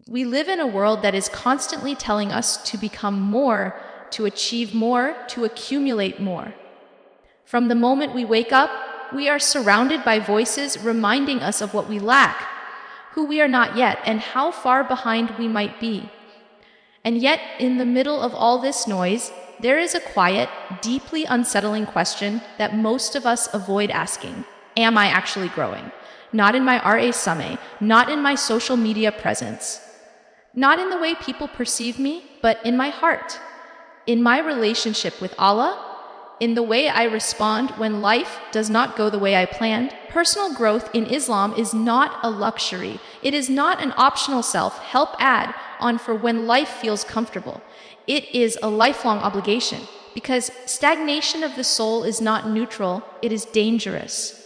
We live in a world that is constantly telling us to become more, to achieve more, to accumulate more. From the moment we wake up, we are surrounded by voices reminding us of what we lack, who we are not yet, and how far behind we might be. And yet, in the middle of all this noise, there is a quiet, deeply unsettling question that most of us avoid asking. Am I actually growing? Not in my RA summit, not in my social media presence, not in the way people perceive me, but in my heart, in my relationship with Allah, in the way I respond when life does not go the way I planned. Personal growth in Islam is not a luxury. It is not an optional self-help add on for when life feels comfortable. It is a lifelong obligation, because stagnation of the soul is not neutral, it is dangerous.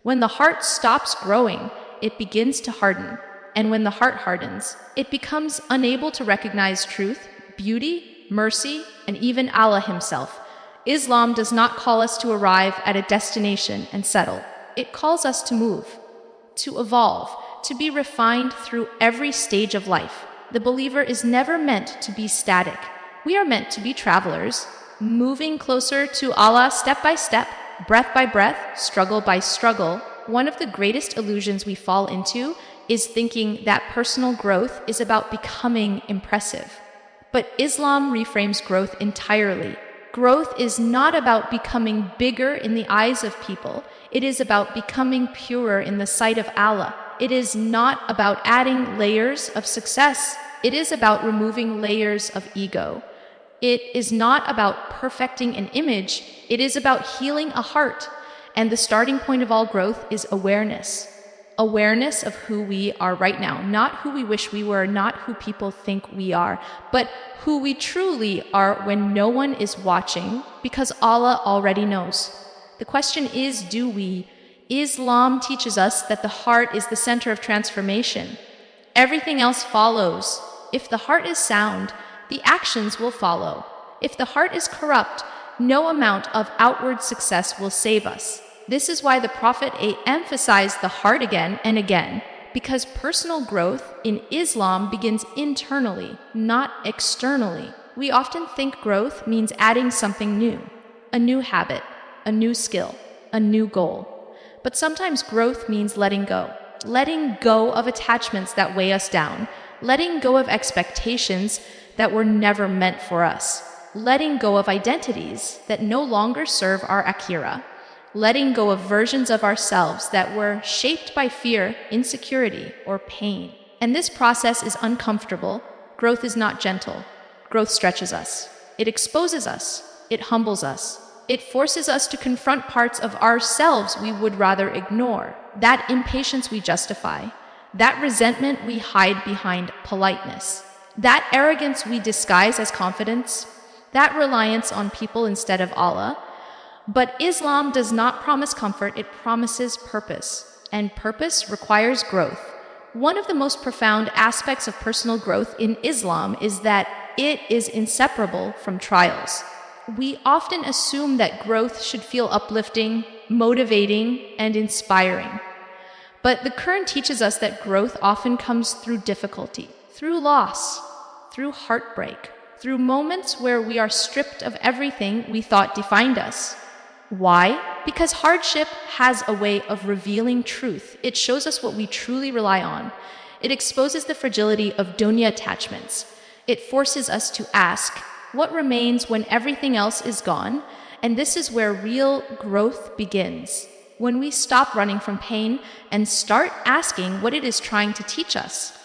When the heart stops growing, it begins to harden. And when the heart hardens, it becomes unable to recognize truth, beauty, mercy, and even Allah Himself. Islam does not call us to arrive at a destination and settle. It calls us to move, to evolve, to be refined through every stage of life. The believer is never meant to be static. We are meant to be travelers, moving closer to Allah step by step, breath by breath, struggle by struggle. One of the greatest illusions we fall into is thinking that personal growth is about becoming impressive. But Islam reframes growth entirely. Growth is not about becoming bigger in the eyes of people. It is about becoming purer in the sight of Allah. It is not about adding layers of success. It is about removing layers of ego. It is not about perfecting an image. It is about healing a heart. And the starting point of all growth is awareness. Awareness of who we are right now, not who we wish we were, not who people think we are, but who we truly are when no one is watching, because Allah already knows. The question is, do we? Islam teaches us that the heart is the center of transformation. Everything else follows. If the heart is sound, the actions will follow. If the heart is corrupt, no amount of outward success will save us. This is why the Prophet emphasized the heart again and again, because personal growth in Islam begins internally, not externally. We often think growth means adding something new, a new habit, a new skill, a new goal. But sometimes growth means letting go of attachments that weigh us down, letting go of expectations that were never meant for us, letting go of identities that no longer serve our akira, letting go of versions of ourselves that were shaped by fear, insecurity, or pain. And this process is uncomfortable. Growth is not gentle. Growth stretches us. It exposes us. It humbles us. It forces us to confront parts of ourselves we would rather ignore. That impatience we justify. That resentment we hide behind politeness. That arrogance we disguise as confidence. That reliance on people instead of Allah. But Islam does not promise comfort, it promises purpose. And purpose requires growth. One of the most profound aspects of personal growth in Islam is that it is inseparable from trials. We often assume that growth should feel uplifting, motivating, and inspiring. But the Quran teaches us that growth often comes through difficulty, through loss, through heartbreak, through moments where we are stripped of everything we thought defined us. Why? Because hardship has a way of revealing truth. It shows us what we truly rely on. It exposes the fragility of dunya attachments. It forces us to ask, what remains when everything else is gone? And this is where real growth begins. When we stop running from pain and start asking what it is trying to teach us.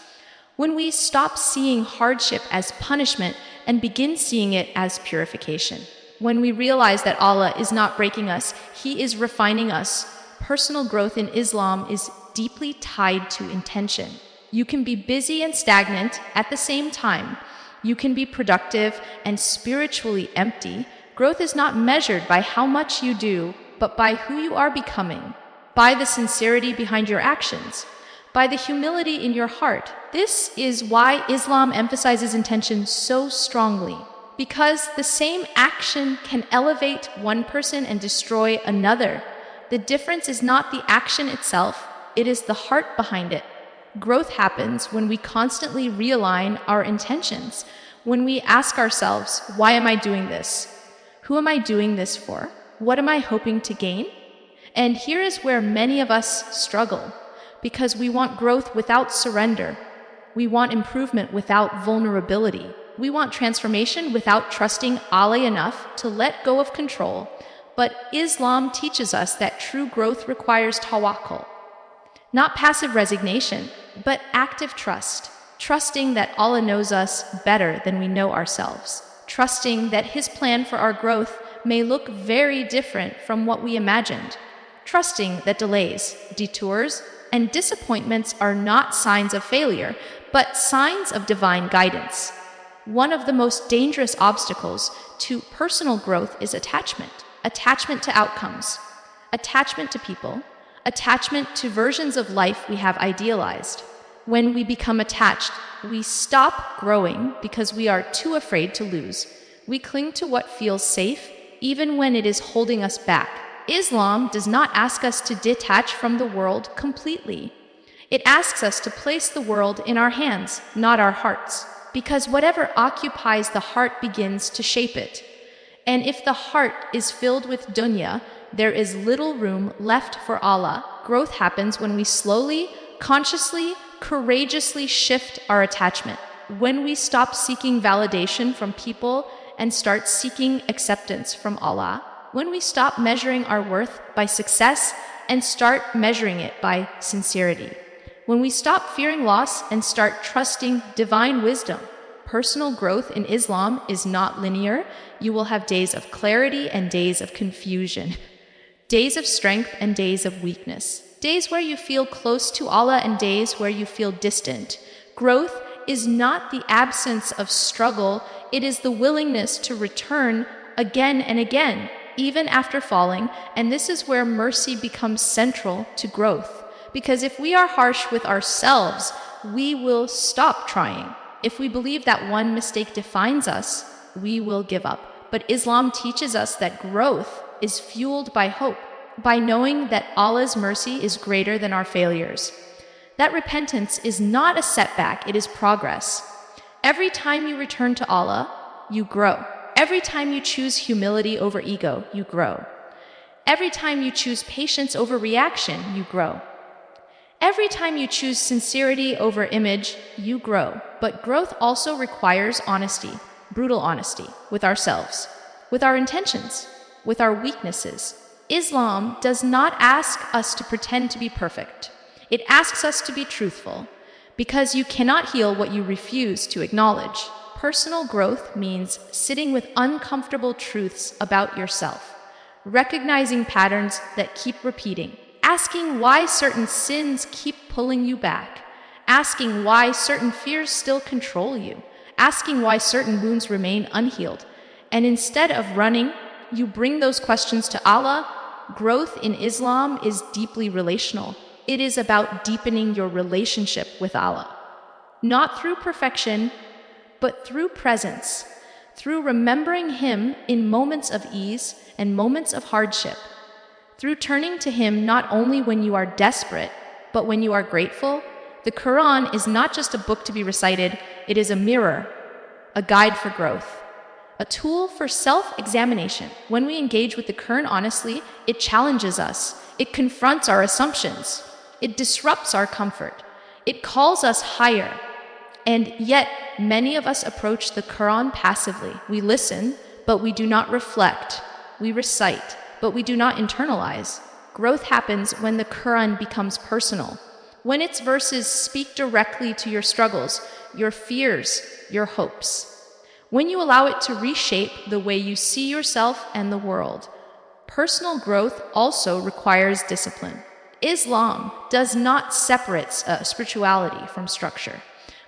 When we stop seeing hardship as punishment and begin seeing it as purification. When we realize that Allah is not breaking us, He is refining us. Personal growth in Islam is deeply tied to intention. You can be busy and stagnant at the same time. You can be productive and spiritually empty. Growth is not measured by how much you do, but by who you are becoming, by the sincerity behind your actions, by the humility in your heart. This is why Islam emphasizes intention so strongly. Because the same action can elevate one person and destroy another. The difference is not the action itself, it is the heart behind it. Growth happens when we constantly realign our intentions, when we ask ourselves, why am I doing this? Who am I doing this for? What am I hoping to gain? And here is where many of us struggle, because we want growth without surrender. We want improvement without vulnerability. We want transformation without trusting Allah enough to let go of control. But Islam teaches us that true growth requires tawakkul. Not passive resignation, but active trust. Trusting that Allah knows us better than we know ourselves. Trusting that His plan for our growth may look very different from what we imagined. Trusting that delays, detours, and disappointments are not signs of failure, but signs of divine guidance. One of the most dangerous obstacles to personal growth is attachment. Attachment to outcomes, attachment to people, attachment to versions of life we have idealized. When we become attached, we stop growing because we are too afraid to lose. We cling to what feels safe, even when it is holding us back. Islam does not ask us to detach from the world completely. It asks us to place the world in our hands, not our hearts, because whatever occupies the heart begins to shape it. And if the heart is filled with dunya, there is little room left for Allah. Growth happens when we slowly, consciously, courageously shift our attachment. When we stop seeking validation from people and start seeking acceptance from Allah. When we stop measuring our worth by success and start measuring it by sincerity. When we stop fearing loss and start trusting divine wisdom. Personal growth in Islam is not linear. You will have days of clarity and days of confusion. Days of strength and days of weakness. Days where you feel close to Allah and days where you feel distant. Growth is not the absence of struggle. It is the willingness to return again and again, even after falling. And this is where mercy becomes central to growth. Because if we are harsh with ourselves, we will stop trying. If we believe that one mistake defines us, we will give up. But Islam teaches us that growth is fueled by hope, by knowing that Allah's mercy is greater than our failures. That repentance is not a setback, it is progress. Every time you return to Allah, you grow. Every time you choose humility over ego, you grow. Every time you choose patience over reaction, you grow. Every time you choose sincerity over image, you grow. But growth also requires honesty, brutal honesty, with ourselves, with our intentions, with our weaknesses. Islam does not ask us to pretend to be perfect. It asks us to be truthful, because you cannot heal what you refuse to acknowledge. Personal growth means sitting with uncomfortable truths about yourself, recognizing patterns that keep repeating, asking why certain sins keep pulling you back, asking why certain fears still control you, asking why certain wounds remain unhealed. And instead of running, you bring those questions to Allah. Growth in Islam is deeply relational. It is about deepening your relationship with Allah. Not through perfection, but through presence, through remembering Him in moments of ease and moments of hardship, through turning to Him not only when you are desperate, but when you are grateful. The Quran is not just a book to be recited, it is a mirror, a guide for growth, a tool for self-examination. When we engage with the Quran honestly, it challenges us, it confronts our assumptions, it disrupts our comfort, it calls us higher. And yet, many of us approach the Quran passively. We listen, but we do not reflect. We recite, but we do not internalize. Growth happens when the Quran becomes personal, when its verses speak directly to your struggles, your fears, your hopes. When you allow it to reshape the way you see yourself and the world. Personal growth also requires discipline. Islam does not separate spirituality from structure.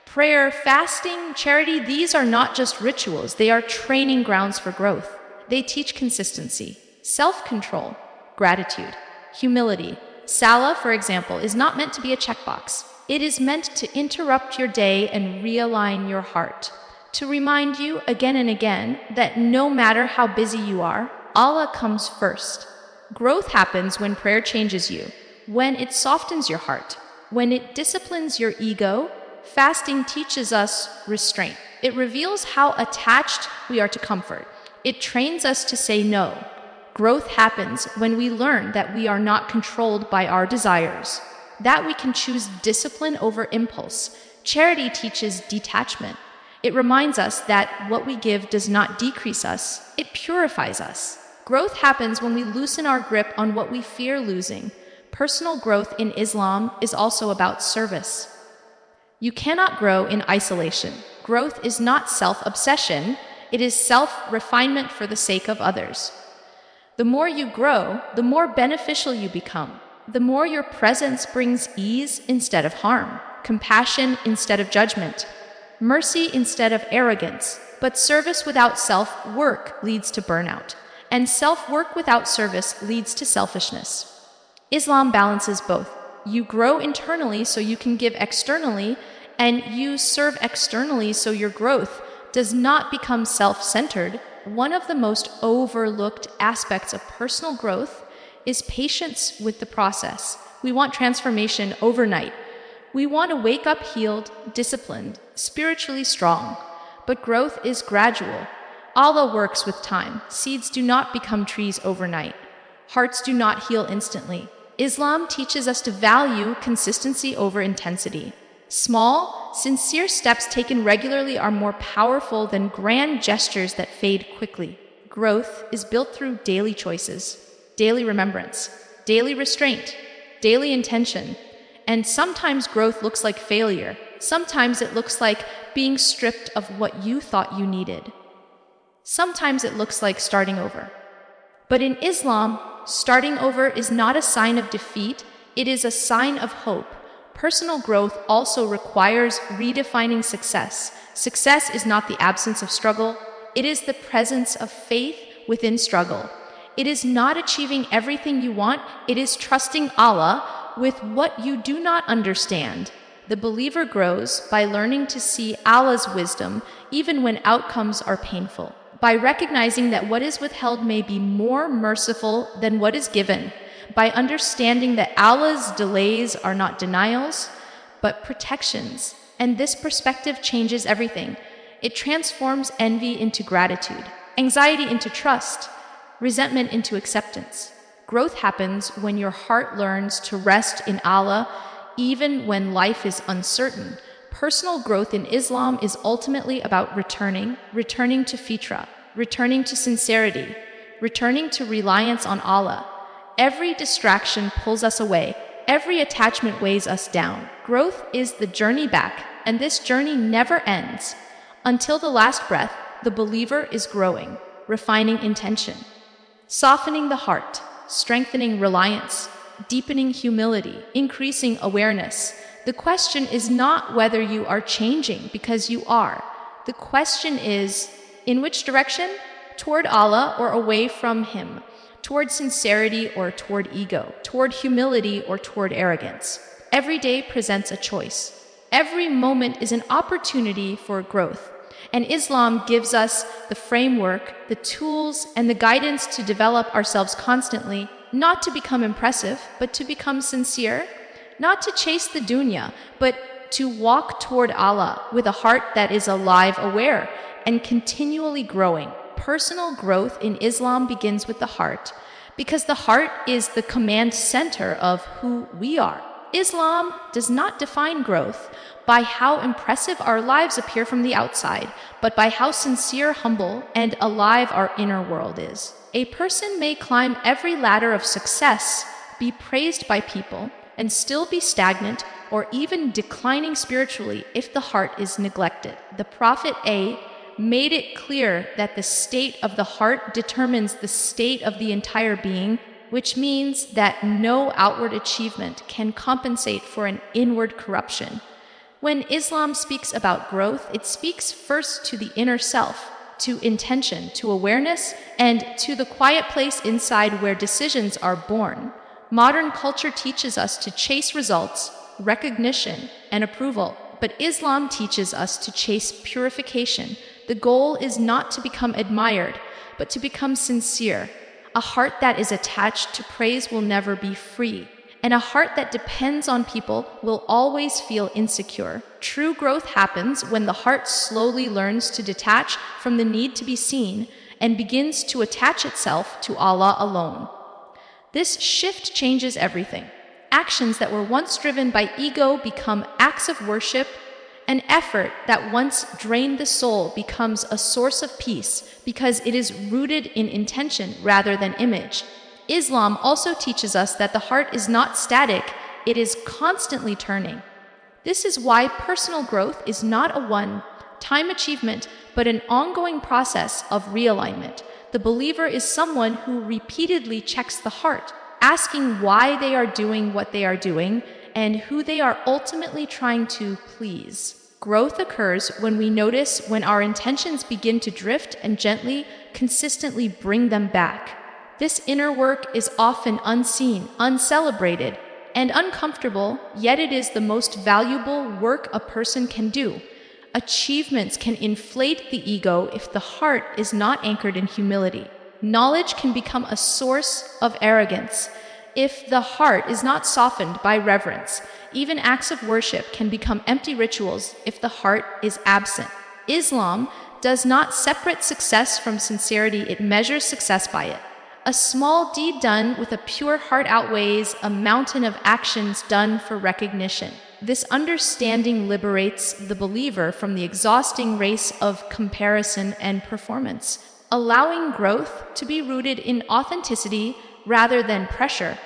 Prayer, fasting, charity, these are not just rituals, they are training grounds for growth. They teach consistency, self-control, gratitude, humility. Salah, for example, is not meant to be a checkbox. It is meant to interrupt your day and realign your heart, to remind you again and again that no matter how busy you are, Allah comes first. Growth happens when prayer changes you, when it softens your heart, When it disciplines your ego, fasting teaches us restraint. It reveals how attached we are to comfort. It trains us to say no. Growth happens when we learn that we are not controlled by our desires, that we can choose discipline over impulse. Charity teaches detachment. It reminds us that what we give does not decrease us, it purifies us. Growth happens when we loosen our grip on what we fear losing. Personal growth in Islam is also about service. You cannot grow in isolation. Growth is not self-obsession, it is self-refinement for the sake of others. The more you grow, the more beneficial you become. The more your presence brings ease instead of harm, compassion instead of judgment, mercy instead of arrogance. But service without self-work leads to burnout, and self-work without service leads to selfishness. Islam balances both. You grow internally so you can give externally, and you serve externally so your growth does not become self-centered. One of the most overlooked aspects of personal growth is patience with the process. We want transformation overnight. We want to wake up healed, disciplined, spiritually strong. But growth is gradual. Allah works with time. Seeds do not become trees overnight. Hearts do not heal instantly. Islam teaches us to value consistency over intensity. Small, sincere steps taken regularly are more powerful than grand gestures that fade quickly. Growth is built through daily choices, daily remembrance, daily restraint, daily intention. And sometimes growth looks like failure. Sometimes it looks like being stripped of what you thought you needed. Sometimes it looks like starting over. But in Islam, starting over is not a sign of defeat, it is a sign of hope. Personal growth also requires redefining success. Success is not the absence of struggle, it is the presence of faith within struggle. It is not achieving everything you want, it is trusting Allah with what you do not understand. The believer grows by learning to see Allah's wisdom even when outcomes are painful, by recognizing that what is withheld may be more merciful than what is given, by understanding that Allah's delays are not denials, but protections. And this perspective changes everything. It transforms envy into gratitude, anxiety into trust, resentment into acceptance. Growth happens when your heart learns to rest in Allah even when life is uncertain. Personal growth in Islam is ultimately about returning to fitra, returning to sincerity, returning to reliance on Allah. Every distraction pulls us away. Every attachment weighs us down. Growth is the journey back, and this journey never ends. Until the last breath, the believer is growing, refining intention, softening the heart, strengthening reliance, deepening humility, increasing awareness. The question is not whether you are changing, because you are. The question is, in which direction? Toward Allah or away from Him? Toward sincerity or toward ego? Toward humility or toward arrogance? Every day presents a choice. Every moment is an opportunity for growth. And Islam gives us the framework, the tools, and the guidance to develop ourselves constantly, not to become impressive, but to become sincere, not to chase the dunya, but to walk toward Allah with a heart that is alive, aware, and continually growing. Personal growth in Islam begins with the heart, because the heart is the command center of who we are. Islam does not define growth by how impressive our lives appear from the outside, but by how sincere, humble, and alive our inner world is. A person may climb every ladder of success, be praised by people, and still be stagnant or even declining spiritually if the heart is neglected. The Prophet made it clear that the state of the heart determines the state of the entire being, which means that no outward achievement can compensate for an inward corruption. When Islam speaks about growth, it speaks first to the inner self, to intention, to awareness, and to the quiet place inside where decisions are born. Modern culture teaches us to chase results, recognition, and approval, but Islam teaches us to chase purification. The goal is not to become admired, but to become sincere. A heart that is attached to praise will never be free, And a heart that depends on people will always feel insecure. True growth happens when the heart slowly learns to detach from the need to be seen and begins to attach itself to Allah alone. This shift changes everything. Actions that were once driven by ego become acts of worship. An effort that once drained the soul becomes a source of peace because it is rooted in intention rather than image. Islam also teaches us that the heart is not static, it is constantly turning. This is why personal growth is not a one-time achievement, but an ongoing process of realignment. The believer is someone who repeatedly checks the heart, asking why they are doing what they are doing and who they are ultimately trying to please. Growth occurs when we notice when our intentions begin to drift and gently, consistently bring them back. This inner work is often unseen, uncelebrated, and uncomfortable, yet it is the most valuable work a person can do. Achievements can inflate the ego if the heart is not anchored in humility. Knowledge can become a source of arrogance if the heart is not softened by reverence. Even acts of worship can become empty rituals if the heart is absent. Islam does not separate success from sincerity, it measures success by it. A small deed done with a pure heart outweighs a mountain of actions done for recognition. This understanding liberates the believer from the exhausting race of comparison and performance, allowing growth to be rooted in authenticity rather than pressure.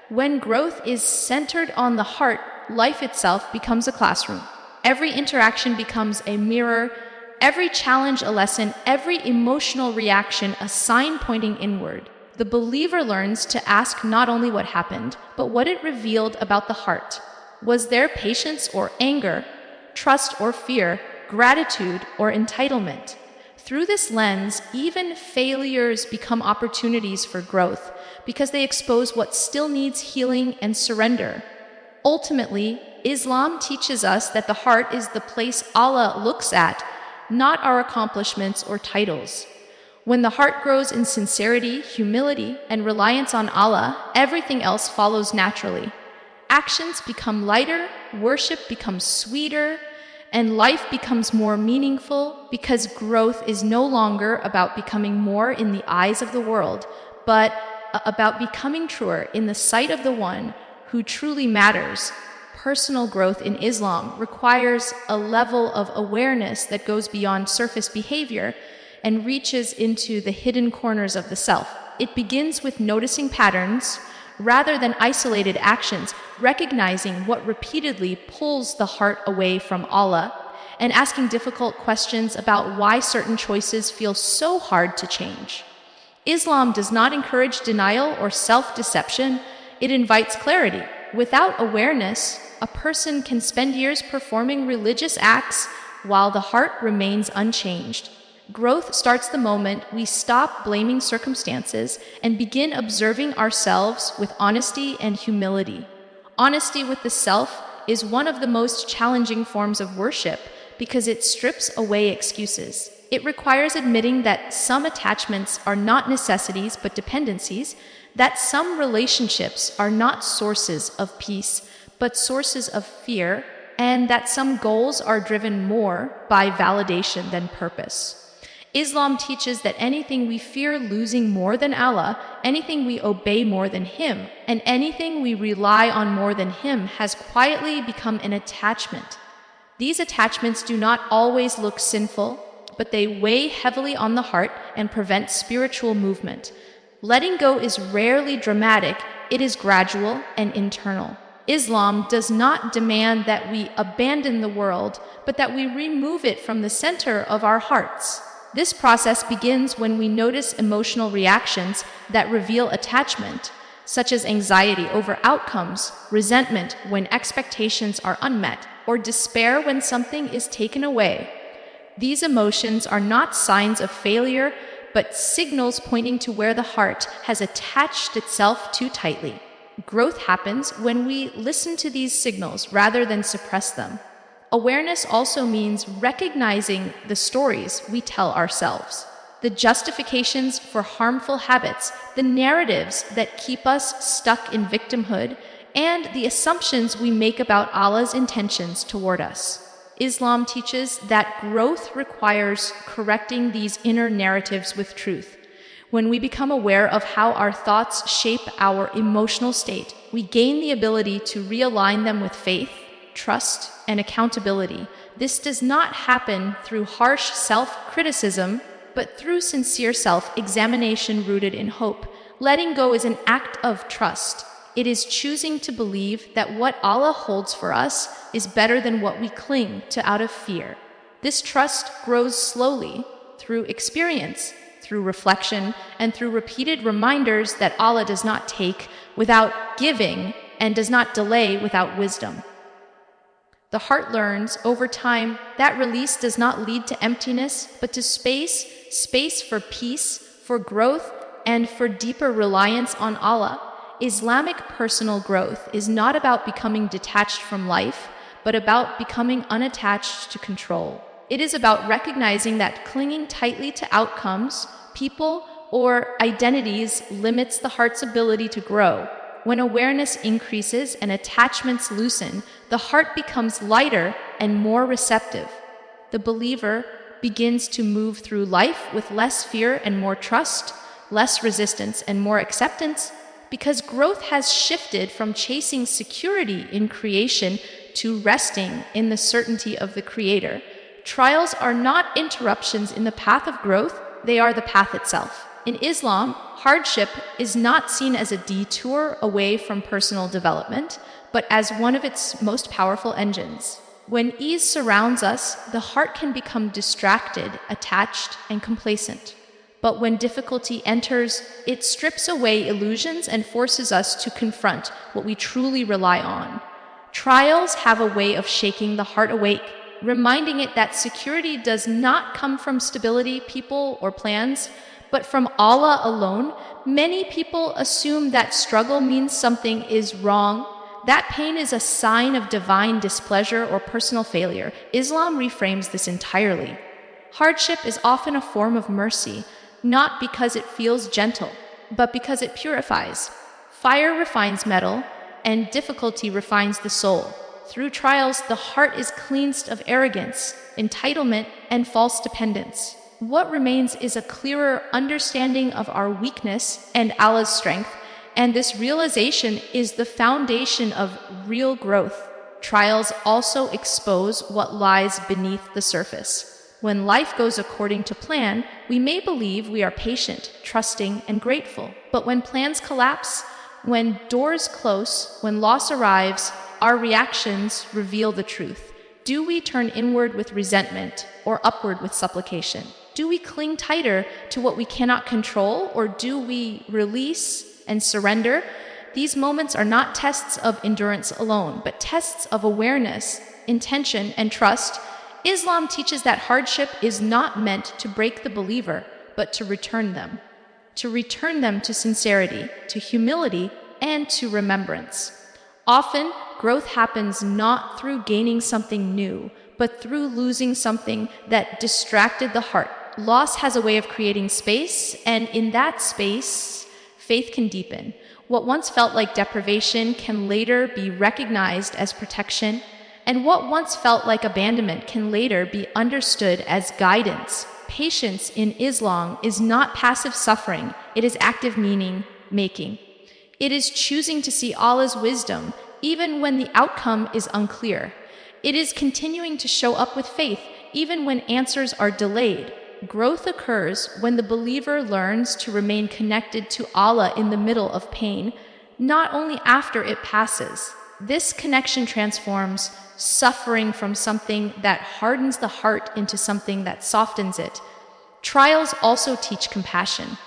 When growth is centered on the heart, life itself becomes a classroom. Every interaction becomes a mirror, every challenge a lesson, every emotional reaction a sign pointing inward. The believer learns to ask not only what happened, but what it revealed about the heart. Was there patience or anger, trust or fear, gratitude or entitlement? Through this lens, even failures become opportunities for growth because they expose what still needs healing and surrender. Ultimately, Islam teaches us that the heart is the place Allah looks at, not our accomplishments or titles. When the heart grows in sincerity, humility, and reliance on Allah, everything else follows naturally. Actions become lighter, worship becomes sweeter, and life becomes more meaningful because growth is no longer about becoming more in the eyes of the world, but about becoming truer in the sight of the one who truly matters. Personal growth in Islam requires a level of awareness that goes beyond surface behavior and reaches into the hidden corners of the self. It begins with noticing patterns rather than isolated actions, recognizing what repeatedly pulls the heart away from Allah, and asking difficult questions about why certain choices feel so hard to change. Islam does not encourage denial or self-deception, it invites clarity. Without awareness, a person can spend years performing religious acts while the heart remains unchanged. Growth starts the moment we stop blaming circumstances and begin observing ourselves with honesty and humility. Honesty with the self is one of the most challenging forms of worship because it strips away excuses. It requires admitting that some attachments are not necessities but dependencies, that some relationships are not sources of peace but sources of fear, and that some goals are driven more by validation than purpose. Islam teaches that anything we fear losing more than Allah, anything we obey more than Him, and anything we rely on more than Him has quietly become an attachment. These attachments do not always look sinful, but they weigh heavily on the heart and prevent spiritual movement. Letting go is rarely dramatic, it is gradual and internal. Islam does not demand that we abandon the world, but that we remove it from the center of our hearts. This process begins when we notice emotional reactions that reveal attachment, such as anxiety over outcomes, resentment when expectations are unmet, or despair when something is taken away. These emotions are not signs of failure, but signals pointing to where the heart has attached itself too tightly. Growth happens when we listen to these signals rather than suppress them. Awareness also means recognizing the stories we tell ourselves, the justifications for harmful habits, the narratives that keep us stuck in victimhood, and the assumptions we make about Allah's intentions toward us. Islam teaches that growth requires correcting these inner narratives with truth. When we become aware of how our thoughts shape our emotional state, we gain the ability to realign them with faith, trust, and accountability. This does not happen through harsh self-criticism, but through sincere self-examination rooted in hope. Letting go is an act of trust. It is choosing to believe that what Allah holds for us is better than what we cling to out of fear. This trust grows slowly through experience, through reflection, and through repeated reminders that Allah does not take without giving and does not delay without wisdom. The heart learns over time that release does not lead to emptiness, but to space for peace, for growth, and for deeper reliance on Allah. Islamic personal growth is not about becoming detached from life, but about becoming unattached to control. It is about recognizing that clinging tightly to outcomes, people, or identities limits the heart's ability to grow. When awareness increases and attachments loosen, the heart becomes lighter and more receptive. The believer begins to move through life with less fear and more trust, less resistance and more acceptance, because growth has shifted from chasing security in creation to resting in the certainty of the Creator. Trials are not interruptions in the path of growth, they are the path itself. In Islam, hardship is not seen as a detour away from personal development, but as one of its most powerful engines. When ease surrounds us, the heart can become distracted, attached, and complacent. But when difficulty enters, it strips away illusions and forces us to confront what we truly rely on. Trials have a way of shaking the heart awake, reminding it that security does not come from stability, people, or plans, but from Allah alone. Many people assume that struggle means something is wrong. That pain is a sign of divine displeasure or personal failure. Islam reframes this entirely. Hardship is often a form of mercy, not because it feels gentle, but because it purifies. Fire refines metal, and difficulty refines the soul. Through trials, the heart is cleansed of arrogance, entitlement, and false dependence. What remains is a clearer understanding of our weakness and Allah's strength, and this realization is the foundation of real growth. Trials also expose what lies beneath the surface. When life goes according to plan, we may believe we are patient, trusting, and grateful. But when plans collapse, when doors close, when loss arrives, our reactions reveal the truth. Do we turn inward with resentment or upward with supplication? Do we cling tighter to what we cannot control, or do we release and surrender? These moments are not tests of endurance alone, but tests of awareness, intention, and trust. Islam teaches that hardship is not meant to break the believer, but to return them to sincerity, to humility, and to remembrance. Often, growth happens not through gaining something new, but through losing something that distracted the heart. Loss has a way of creating space, and in that space, faith can deepen. What once felt like deprivation can later be recognized as protection, and what once felt like abandonment can later be understood as guidance. Patience in Islam is not passive suffering, it is active meaning making. It is choosing to see Allah's wisdom even when the outcome is unclear. It is continuing to show up with faith even when answers are delayed. Growth occurs when the believer learns to remain connected to Allah in the middle of pain, not only after it passes. This connection transforms suffering from something that hardens the heart into something that softens it. Trials also teach compassion.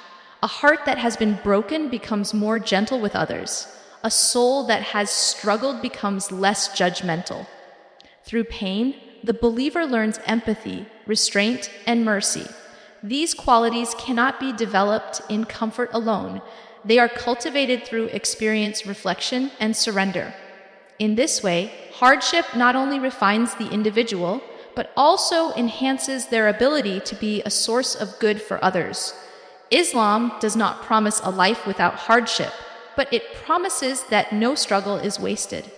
A heart that has been broken becomes more gentle with others. A soul that has struggled becomes less judgmental. Through pain, the believer learns empathy, restraint, and mercy. These qualities cannot be developed in comfort alone. They are cultivated through experience, reflection, and surrender. In this way, hardship not only refines the individual, but also enhances their ability to be a source of good for others. Islam does not promise a life without hardship, but it promises that no struggle is wasted.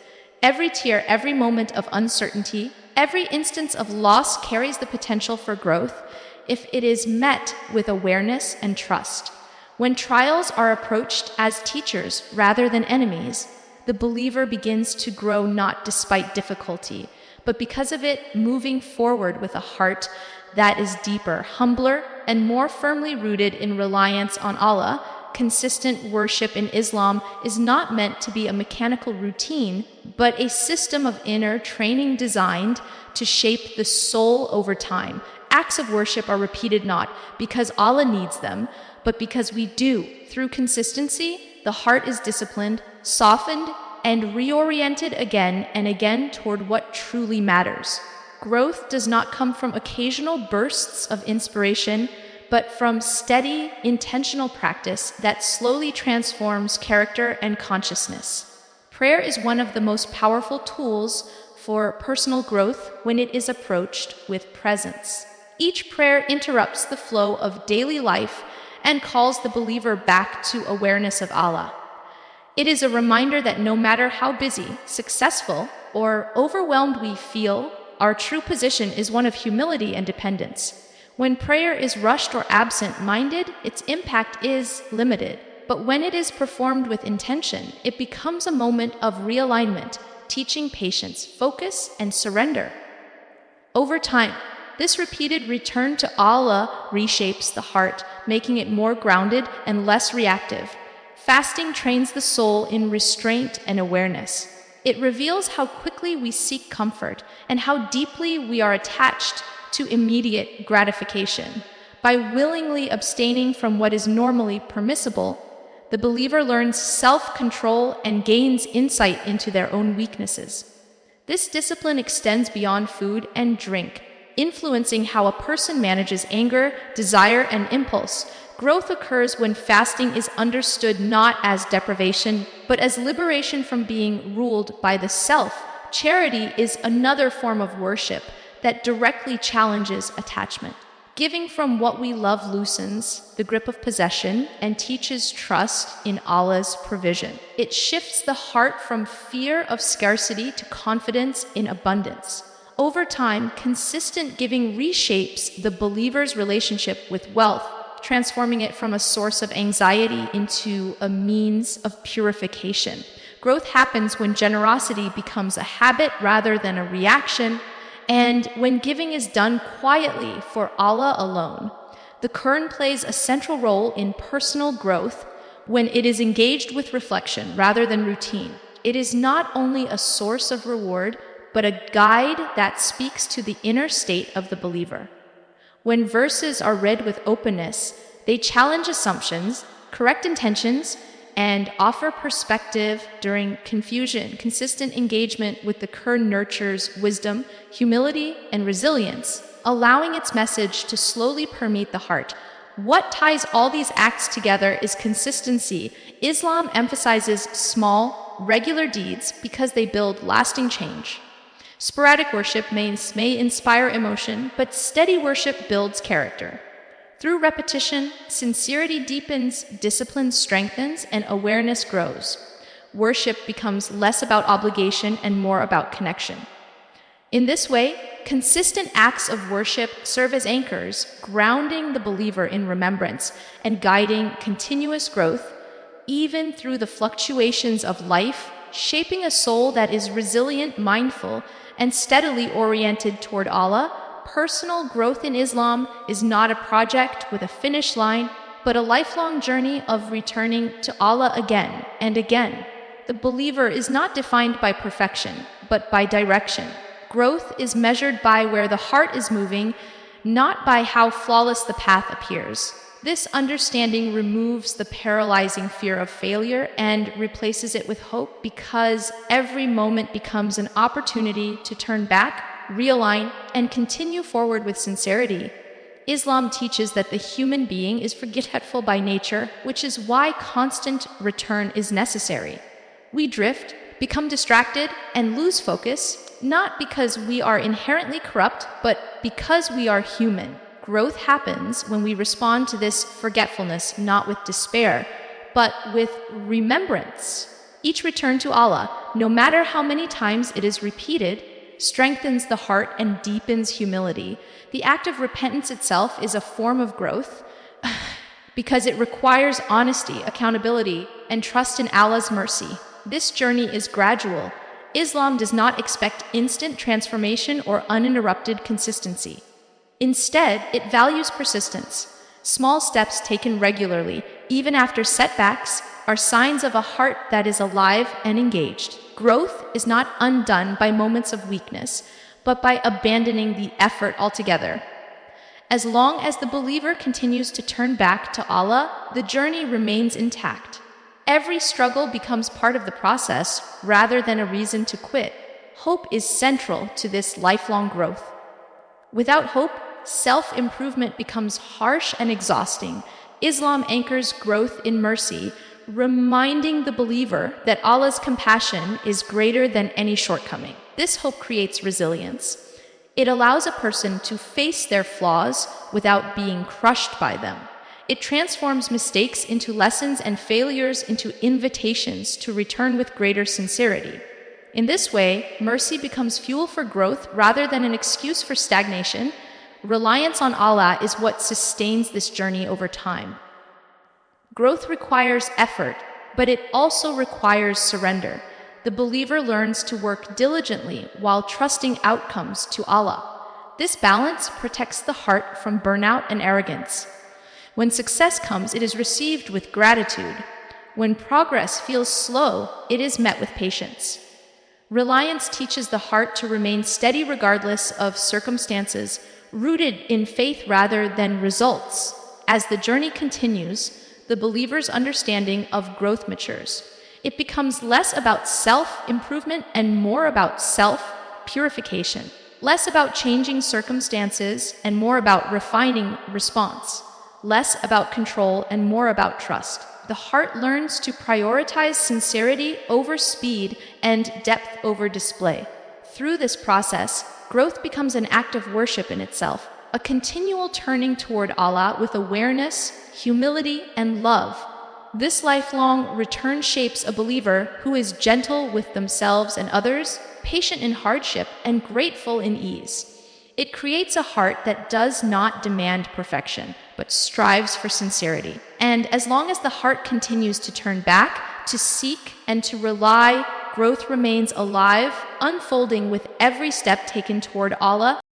Every tear, every moment of uncertainty, every instance of loss carries the potential for growth if it is met with awareness and trust. When trials are approached as teachers rather than enemies, the believer begins to grow not despite difficulty, but because of it, moving forward with a heart that is deeper, humbler, and more firmly rooted in reliance on Allah. Consistent worship in Islam is not meant to be a mechanical routine, but a system of inner training designed to shape the soul over time. Acts of worship are repeated not because Allah needs them, but because we do. Through consistency, the heart is disciplined, softened, and reoriented again and again toward what truly matters. Growth does not come from occasional bursts of inspiration, but from steady, intentional practice that slowly transforms character and consciousness. Prayer is one of the most powerful tools for personal growth when it is approached with presence. Each prayer interrupts the flow of daily life and calls the believer back to awareness of Allah. It is a reminder that no matter how busy, successful, or overwhelmed we feel, our true position is one of humility and dependence. When prayer is rushed or absent-minded, its impact is limited. But when it is performed with intention, it becomes a moment of realignment, teaching patience, focus, and surrender. Over time, this repeated return to Allah reshapes the heart, making it more grounded and less reactive. Fasting trains the soul in restraint and awareness. It reveals how quickly we seek comfort and how deeply we are attached to immediate gratification. By willingly abstaining from what is normally permissible, the believer learns self-control and gains insight into their own weaknesses. This discipline extends beyond food and drink, influencing how a person manages anger, desire, and impulse. Growth occurs when fasting is understood not as deprivation, but as liberation from being ruled by the self. Charity is another form of worship that directly challenges attachment. Giving from what we love loosens the grip of possession and teaches trust in Allah's provision. It shifts the heart from fear of scarcity to confidence in abundance. Over time, consistent giving reshapes the believer's relationship with wealth, transforming it from a source of anxiety into a means of purification. Growth happens when generosity becomes a habit rather than a reaction, and when giving is done quietly for Allah alone. The Quran plays a central role in personal growth when it is engaged with reflection rather than routine. It is not only a source of reward, but a guide that speaks to the inner state of the believer. When verses are read with openness, they challenge assumptions, correct intentions, and offer perspective during confusion. Consistent engagement with the Quran nurtures wisdom, humility, and resilience, allowing its message to slowly permeate the heart. What ties all these acts together is consistency. Islam emphasizes small, regular deeds because they build lasting change. Sporadic worship may inspire emotion, but steady worship builds character. Through repetition, sincerity deepens, discipline strengthens, and awareness grows. Worship becomes less about obligation and more about connection. In this way, consistent acts of worship serve as anchors, grounding the believer in remembrance and guiding continuous growth, even through the fluctuations of life, shaping a soul that is resilient, mindful, and steadily oriented toward Allah. Personal growth in Islam is not a project with a finish line, but a lifelong journey of returning to Allah again and again. The believer is not defined by perfection, but by direction. Growth is measured by where the heart is moving, not by how flawless the path appears. This understanding removes the paralyzing fear of failure and replaces it with hope, because every moment becomes an opportunity to turn back, realign, and continue forward with sincerity. Islam teaches that the human being is forgetful by nature, which is why constant return is necessary. We drift, become distracted, and lose focus, not because we are inherently corrupt, but because we are human. Growth happens when we respond to this forgetfulness not with despair, but with remembrance. Each return to Allah, no matter how many times it is repeated, strengthens the heart and deepens humility. The act of repentance itself is a form of growth because it requires honesty, accountability, and trust in Allah's mercy. This journey is gradual. Islam does not expect instant transformation or uninterrupted consistency. Instead, it values persistence. Small steps taken regularly, even after setbacks, are signs of a heart that is alive and engaged. Growth is not undone by moments of weakness, but by abandoning the effort altogether. As long as the believer continues to turn back to Allah, the journey remains intact. Every struggle becomes part of the process rather than a reason to quit. Hope is central to this lifelong growth. Without hope, self-improvement becomes harsh and exhausting. Islam anchors growth in mercy, reminding the believer that Allah's compassion is greater than any shortcoming. This hope creates resilience. It allows a person to face their flaws without being crushed by them. It transforms mistakes into lessons and failures into invitations to return with greater sincerity. In this way, mercy becomes fuel for growth rather than an excuse for stagnation. Reliance on Allah is what sustains this journey over time. Growth requires effort, but it also requires surrender. The believer learns to work diligently while trusting outcomes to Allah. This balance protects the heart from burnout and arrogance. When success comes, it is received with gratitude. When progress feels slow, it is met with patience. Reliance teaches the heart to remain steady regardless of circumstances, rooted in faith rather than results. As the journey continues, the believer's understanding of growth matures. It becomes less about self-improvement and more about self-purification. Less about changing circumstances and more about refining response. Less about control and more about trust. The heart learns to prioritize sincerity over speed and depth over display. Through this process, growth becomes an act of worship in itself, a continual turning toward Allah with awareness, humility, and love. This lifelong return shapes a believer who is gentle with themselves and others, patient in hardship, and grateful in ease. It creates a heart that does not demand perfection, but strives for sincerity. And as long as the heart continues to turn back, to seek, and to rely, growth remains alive, unfolding with every step taken toward Allah.